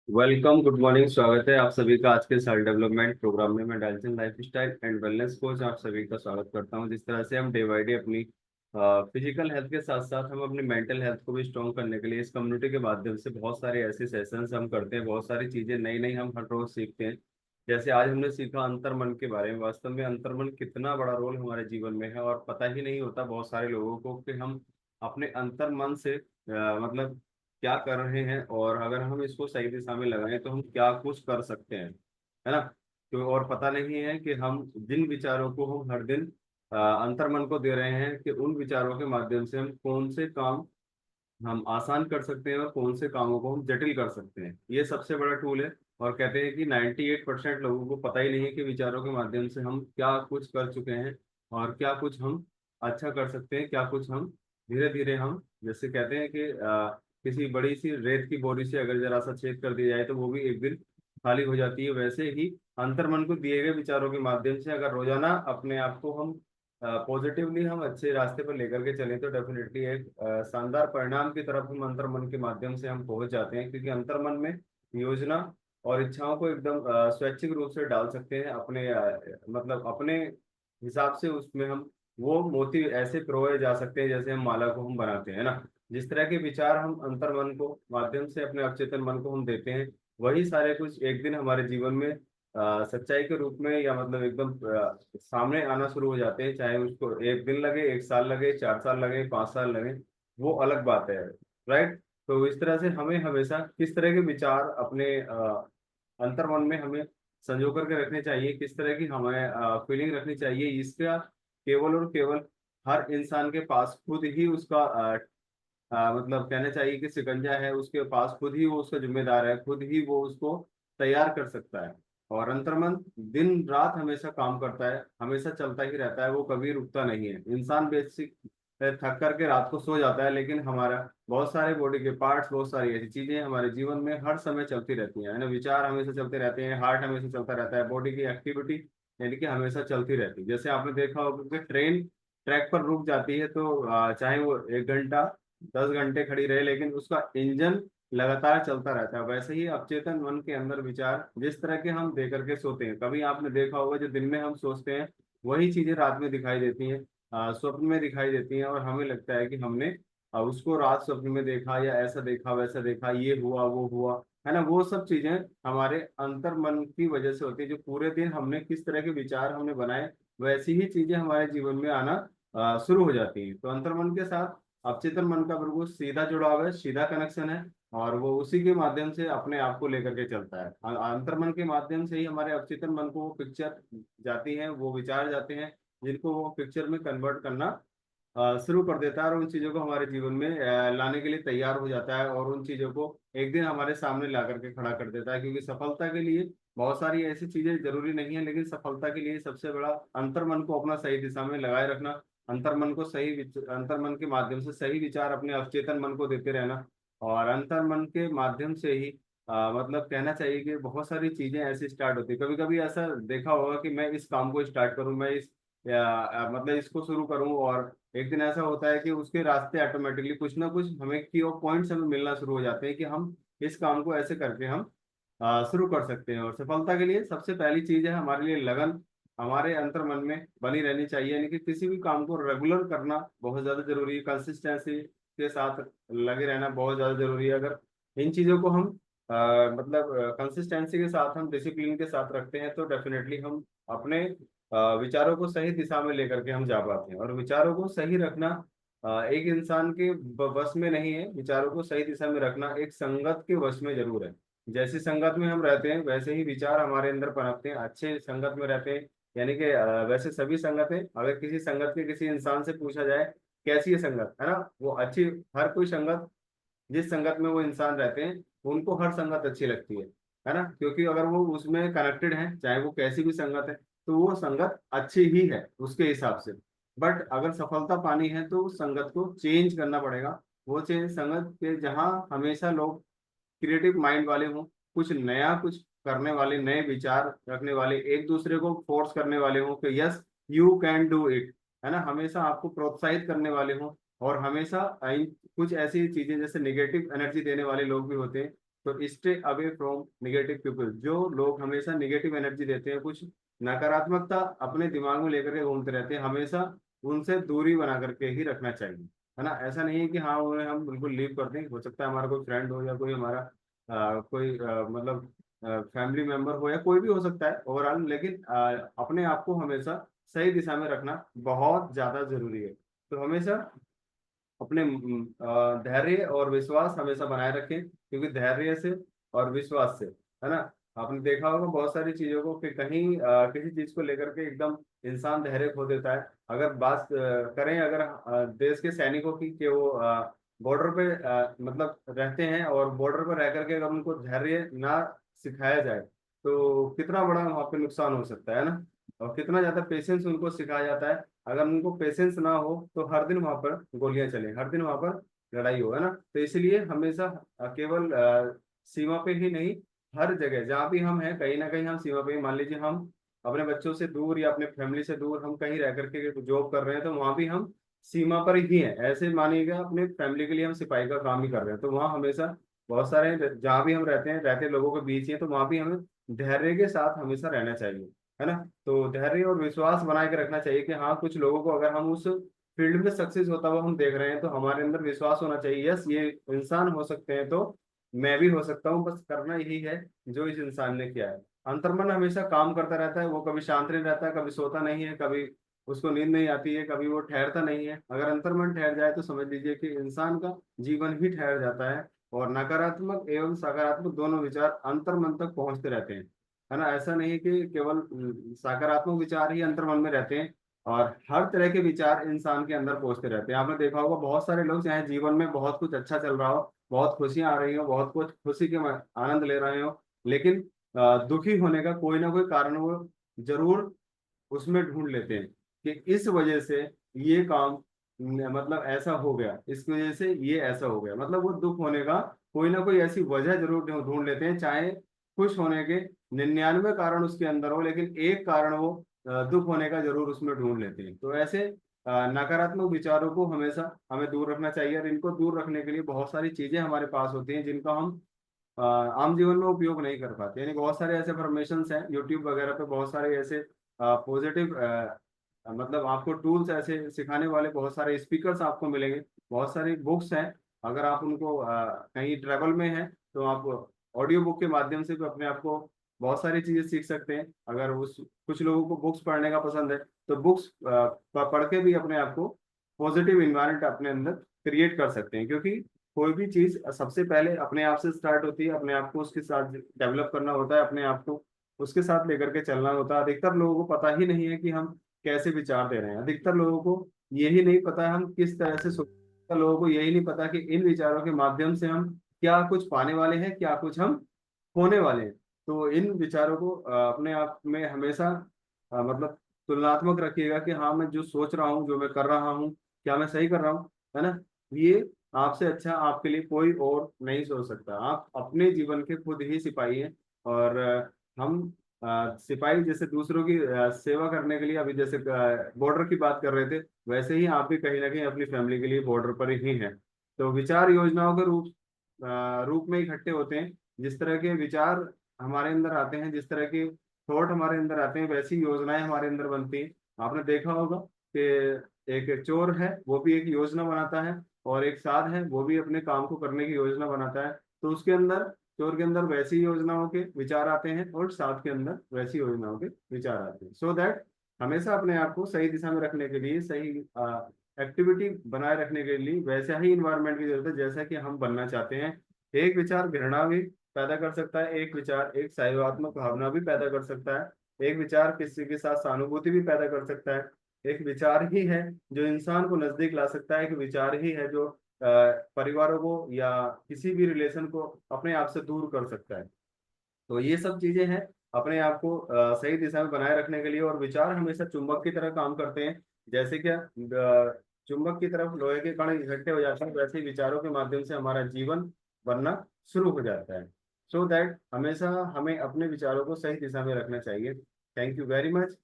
Welcome, good morning. स्वागत है आप सभी का आज के सेल्फ डेवलपमेंट प्रोग्राम में। मैं Dalchan lifestyle and wellness coach आप सभी का स्वागत करता हूं। जिस तरह से हम डे बाई डे अपनी फिजिकल हेल्थ के साथ साथ हम अपनी मेंटल हेल्थ को भी स्ट्रॉन्ग करने के लिए इस कम्युनिटी के माध्यम से बहुत सारे ऐसे सेशंस हम करते हैं। बहुत सारी चीजें नई नई हम हर रोज सीखते हैं। जैसे आज हमने सीखा अंतर मन के बारे में। वास्तव में अंतर मन कितना बड़ा रोल हमारे जीवन में है और पता ही नहीं होता बहुत सारे लोगों को कि हम अपने अंतर मन से मतलब क्या कर रहे हैं, और अगर हम इसको सही दिशा में लगाएं तो हम क्या कुछ कर सकते हैं, है ना। तो और पता नहीं है कि हम जिन विचारों को हम हर दिन अंतर्मन को दे रहे हैं कि उन विचारों के माध्यम से हम कौन से काम हम आसान कर सकते हैं और कौन से कामों को हम जटिल कर सकते हैं। ये सबसे बड़ा टूल है। और कहते हैं कि 98% लोगों को पता ही नहीं है कि विचारों के माध्यम से हम क्या कुछ कर चुके हैं और क्या कुछ हम अच्छा कर सकते हैं, क्या कुछ हम धीरे धीरे हम, जैसे कहते हैं कि किसी बड़ी सी रेत की बोरी से अगर जरा सा छेद कर दिया जाए तो वो भी एक दिन खाली हो जाती है। वैसे ही अंतर्मन को दिए गए विचारों के माध्यम से अगर रोजाना अपने आप को हम पॉजिटिवली हम अच्छे रास्ते पर लेकर के चलें तो डेफिनेटली एक शानदार परिणाम की तरफ हम अंतर्मन के माध्यम से हम पहुंच जाते हैं। क्योंकि अंतर्मन में योजना और इच्छाओं को एकदम स्वैच्छिक रूप से डाल सकते हैं अपने मतलब अपने हिसाब से। उसमें हम वो मोती ऐसे पिरोए जा सकते हैं जैसे हम माला को हम बनाते हैं ना। जिस तरह के विचार हम अंतर्मन को माध्यम से अपने अवचेतन मन को हम देते हैं, वही सारे कुछ एक दिन हमारे जीवन में सच्चाई के रूप में या मतलब एकदम सामने आना शुरू हो जाते हैं। चाहे उसको एक दिन लगे, एक साल लगे, 4 साल लगे, 5 साल लगे, वो अलग बात है। राइट। तो इस तरह से हमें हमेशा किस तरह के विचार अपने अंतर्मन में हमें संजो करके रखने चाहिए, किस तरह की हमें फीलिंग रखनी चाहिए, इसका केवल और केवल हर इंसान के पास खुद ही उसका मतलब कहना चाहिए कि शिकंजा है उसके पास। खुद ही वो उसका जिम्मेदार है, खुद ही वो उसको तैयार कर सकता है। और अंतर्मन दिन रात हमेशा काम करता है, हमेशा चलता ही रहता है, वो कभी रुकता नहीं है। इंसान बेसिक थक करके रात को सो जाता है, लेकिन हमारा बहुत सारे बॉडी के पार्ट्स, बहुत सारी ऐसी चीजें हमारे जीवन में हर समय चलती रहती हैं, है ना। विचार हमेशा चलते रहते हैं, हार्ट हमेशा चलता रहता है, बॉडी की एक्टिविटी यानी कि हमेशा चलती रहती है। जैसे आपने देखा होगा कि ट्रेन ट्रैक पर रुक जाती है तो चाहे वो 1 घंटा 10 घंटे खड़ी रहे, लेकिन उसका इंजन लगातार चलता रहता है। वैसे ही अवचेतन मन के अंदर विचार जिस तरह के हम दे करके सोते हैं, कभी आपने देखा होगा जो दिन में हम सोचते हैं वही चीजें रात में दिखाई देती हैं, स्वप्न में दिखाई देती हैं। और हमें लगता है कि हमने उसको रात स्वप्न में देखा या ऐसा देखा वैसा देखा, ये हुआ वो हुआ, है ना। वो सब चीजें हमारे अंतर मन की वजह से होती है। जो पूरे दिन हमने किस तरह के विचार हमने बनाए, वैसी ही चीजें हमारे जीवन में आना शुरू हो जाती हैं। तो अंतर्मन के साथ अवचेतन मन का बिल्कुल सीधा जुड़ाव है, सीधा कनेक्शन है। और वो उसी के माध्यम से अपने आप को लेकर के चलता है। अंतर्मन के माध्यम से ही हमारे अवचेतन मन को वो पिक्चर जाती है, वो विचार जाते हैं, जिनको वो पिक्चर में कन्वर्ट करना शुरू कर देता है और उन चीजों को हमारे जीवन में लाने के लिए तैयार हो जाता है। और उन चीजों को एक दिन हमारे सामने ला करके खड़ा कर देता है। क्योंकि सफलता के लिए बहुत सारी ऐसी चीजें जरूरी नहीं है, लेकिन सफलता के लिए सबसे बड़ा अंतर्मन को अपना सही दिशा में लगाए रखना, अंतर्मन को अंतर्मन के माध्यम से सही विचार अपने अवचेतन मन को देते रहना। और अंतर्मन के माध्यम से ही मतलब कहना चाहिए कि बहुत सारी चीजें ऐसी स्टार्ट होती है। कभी कभी ऐसा देखा होगा कि मैं इस काम को स्टार्ट करूं, मैं इस मतलब इसको शुरू करूं, और एक दिन ऐसा होता है कि उसके रास्ते ऑटोमेटिकली कुछ ना कुछ हमें की ऑफ पॉइंट्स हमें मिलना शुरू हो जाते हैं कि हम इस काम को ऐसे करके हम शुरू कर सकते हैं। और सफलता के लिए सबसे पहली चीज है हमारे लिए लगन, हमारे अंतर मन में बनी रहनी चाहिए। यानी कि किसी भी काम को रेगुलर करना बहुत ज्यादा जरूरी है, कंसिस्टेंसी के साथ लगे रहना बहुत ज्यादा जरूरी है। अगर इन चीजों को हम मतलब कंसिस्टेंसी के साथ हम डिसिप्लिन के साथ रखते हैं तो डेफिनेटली हम अपने विचारों को सही दिशा में लेकर के हम जा पाते हैं। और विचारों को सही रखना एक इंसान के वश में नहीं है। विचारों को सही दिशा में रखना एक संगत के वश में जरूर है। जैसी संगत में हम रहते हैं वैसे ही विचार हमारे अंदर पनपते हैं। अच्छे संगत में रहते हैं, यानी कि वैसे सभी संगत है। अगर किसी संगत के किसी इंसान से पूछा जाए कैसी है संगत, है ना, वो अच्छी, हर कोई संगत, जिस संगत में वो इंसान रहते हैं उनको हर संगत अच्छी लगती है ना। क्योंकि अगर वो उसमें कनेक्टेड है, चाहे वो कैसी भी संगत है, तो वो संगत अच्छी ही है उसके हिसाब से। बट अगर सफलता पानी है तो उस संगत को चेंज करना पड़ेगा। वो चेंज संगत के जहाँ हमेशा लोग क्रिएटिव माइंड वाले हों, कुछ नया कुछ करने वाले, नए विचार रखने वाले, एक दूसरे को फोर्स करने वाले हों कि yes you can do it, है ना, हमेशा आपको प्रोत्साहित करने वाले हों। और हमेशा कुछ ऐसी चीजें जैसे नेगेटिव एनर्जी देने वाले लोग भी होते हैं तो stay away from negative people. जो लोग हमेशा निगेटिव एनर्जी देते हैं, कुछ नकारात्मकता अपने दिमाग में लेकर के घूमते रहते हैं, हमेशा उनसे दूरी बना करके ही रखना चाहिए, है ना। ऐसा नहीं है कि हाँ उन्हें हम बिल्कुल लीव कर दें, हो सकता है हमारा कोई फ्रेंड हो या कोई हमारा कोई मतलब फैमिली मेंबर हो या कोई भी हो सकता है ओवरऑल, लेकिन अपने आप को हमेशा सही दिशा में रखना बहुत ज्यादा जरूरी है। तो हमेशा अपने धैर्य और विश्वास हमेशा बनाए रखें, क्योंकि धैर्य से और विश्वास से, है ना, आपने देखा होगा बहुत सारी चीजों को कि कहीं किसी चीज को लेकर के एकदम इंसान धैर्य खो देता है। अगर बात करें अगर देश के सैनिकों की, कि वो बॉर्डर पे मतलब रहते हैं, और बॉर्डर पर रह करके अगर उनको धैर्य ना सिखाया जाए तो कितना बड़ा वहाँ पे नुकसान हो सकता है ना। और कितना ज्यादा पेशेंस उनको सिखाया जाता है, अगर उनको पेशेंस ना हो तो हर दिन वहां पर गोलियां चले, हर दिन वहां पर लड़ाई हो, है ना। तो इसलिए हमेशा केवल सीमा पे ही नहीं, हर जगह जहाँ भी हम हैं कहीं ना कहीं हम सीमा पे ही, मान लीजिए हम अपने बच्चों से दूर या अपने फैमिली से दूर हम कहीं रह करके जॉब कर रहे हैं, तो वहां भी हम सीमा पर ही हैं। ऐसे मानिएगा अपने फैमिली के लिए हम सिपाही का काम ही कर रहे हैं, तो वहाँ हमेशा बहुत सारे जहाँ भी हम रहते हैं, रहते लोगों के बीच ही हैं, तो वहाँ भी हमें धैर्य के साथ हमेशा रहना चाहिए, है ना। तो धैर्य और विश्वास बना के रखना चाहिए कि हाँ कुछ लोगों को अगर हम उस फील्ड में सक्सेस होता हुआ हम देख रहे हैं, तो हमारे अंदर विश्वास होना चाहिए, यस ये इंसान हो सकते हैं तो मैं भी हो सकता हूँ, बस करना यही है जो इस इंसान ने किया है। अंतर्मन हमेशा काम करता रहता है, वो कभी शांत नहीं रहता, कभी सोता नहीं है, कभी उसको नींद नहीं आती है, कभी वो ठहरता नहीं है। अगर अंतर्मन ठहर जाए तो समझ लीजिए कि इंसान का जीवन ही ठहर जाता है, और नकारात्मक एवं सकारात्मक दोनों विचार अंतर्मन तक पहुंचते रहते हैं, है ना। ऐसा नहीं कि केवल सकारात्मक विचार ही अंतर्मन में रहते हैं, और हर तरह के विचार इंसान के अंदर पहुंचते रहते हैं। आपने देखा होगा बहुत सारे लोग चाहे जीवन में बहुत कुछ अच्छा चल रहा हो, बहुत खुशियां आ रही हो, बहुत कुछ खुशी के आनंद ले रहे हो, लेकिन दुखी होने का कोई ना कोई कारण वो जरूर उसमें ढूंढ लेते हैं, कि इस वजह से ये काम मतलब ऐसा हो गया, इस वजह से ये ऐसा हो गया, मतलब वो दुख होने का कोई ना कोई ऐसी वजह जरूर ढूंढ लेते हैं, चाहे खुश होने के 99 कारण उसके अंदर हो, लेकिन एक कारण वो दुख होने का जरूर उसमें ढूंढ लेते हैं। तो ऐसे नकारात्मक विचारों को हमेशा हमें दूर रखना चाहिए, और इनको दूर रखने के लिए बहुत सारी चीजें हमारे पास होती हैं जिनका हम आम जीवन में उपयोग नहीं कर पाते। यानी बहुत सारे ऐसे फॉर्मेशन हैं यूट्यूब वगैरह पे, बहुत सारे ऐसे पॉजिटिव मतलब आपको टूल्स ऐसे सिखाने वाले बहुत सारे स्पीकर्स आपको मिलेंगे, बहुत सारी बुक्स हैं। अगर आप उनको कहीं ट्रैवल में हैं तो आप ऑडियो बुक के माध्यम से भी अपने आप को बहुत सारी चीजें सीख सकते हैं। अगर उस कुछ लोगों को बुक्स पढ़ने का पसंद है तो बुक्स पढ़ के भी अपने आप को पॉजिटिव इन्वायरमेंट अपने अंदर क्रिएट कर सकते हैं, क्योंकि कोई भी चीज सबसे पहले अपने आप से स्टार्ट होती है, अपने आप को उसके साथ डेवलप करना होता है, अपने आप को उसके साथ लेकर के चलना होता है। अधिकतर लोगों को पता ही नहीं है कि हम कैसे विचार दे रहे हैं, अधिकतर लोगों को यही नहीं पता हम किस तरह से सोचते हैं, लोगों को यही नहीं पता कि इन विचारों के माध्यम से हम क्या कुछ पाने वाले हैं, क्या कुछ हम होने वाले हैं। तो इन विचारों को अपने आप में हमेशा मतलब तुलनात्मक रखिएगा कि हाँ मैं जो सोच रहा हूँ, जो मैं कर रहा हूँ, क्या मैं सही कर रहा हूँ, है ना। ये आपसे अच्छा आपके लिए कोई और नहीं सोच सकता। आप अपने जीवन के खुद ही सिपाही हैं, और हम सिपाही जैसे दूसरों की सेवा करने के लिए, अभी जैसे बॉर्डर की बात कर रहे थे, वैसे ही आप भी कहीं ना कहीं अपनी फैमिली के लिए बॉर्डर पर ही हैं। तो विचार योजनाओं के रूप में इकट्ठे होते हैं। जिस तरह के विचार हमारे अंदर आते हैं, जिस तरह के थॉट हमारे अंदर आते हैं, वैसी योजनाएं हमारे अंदर बनती हैं। आपने देखा होगा कि एक चोर है वो भी एक योजना बनाता है, और एक साध है वो भी अपने काम को करने की योजना बनाता है। तो उसके अंदर, चोर के अंदर वैसी योजनाओं के विचार आते हैं, और साध के अंदर वैसी योजनाओं के विचार आते हैं। सो दैट हमेशा अपने आप को सही दिशा में रखने के लिए, सही एक्टिविटी बनाए रखने के लिए वैसा ही इन्वायरमेंट की जरूरत है जैसा कि हम बनना चाहते हैं। एक विचार घृणा भी पैदा कर सकता है, एक विचार एक सहयोगात्मक भावना भी पैदा कर सकता है, एक विचार किसी के साथ सहानुभूति भी पैदा कर सकता है। एक विचार ही है जो इंसान को नजदीक ला सकता है, एक विचार ही है जो परिवारों को या किसी भी रिलेशन को अपने आप से दूर कर सकता है। तो ये सब चीजें हैं अपने आप को सही दिशा में बनाए रखने के लिए। और विचार हमेशा चुंबक की तरह काम करते हैं, जैसे क्या चुंबक की तरफ लोहे के कण इकट्ठे हो जाते हैं, वैसे ही विचारों के माध्यम से हमारा जीवन बनना शुरू हो जाता है। सो दैट हमेशा हमें अपने विचारों को सही दिशा में रखना चाहिए। Thank you very much.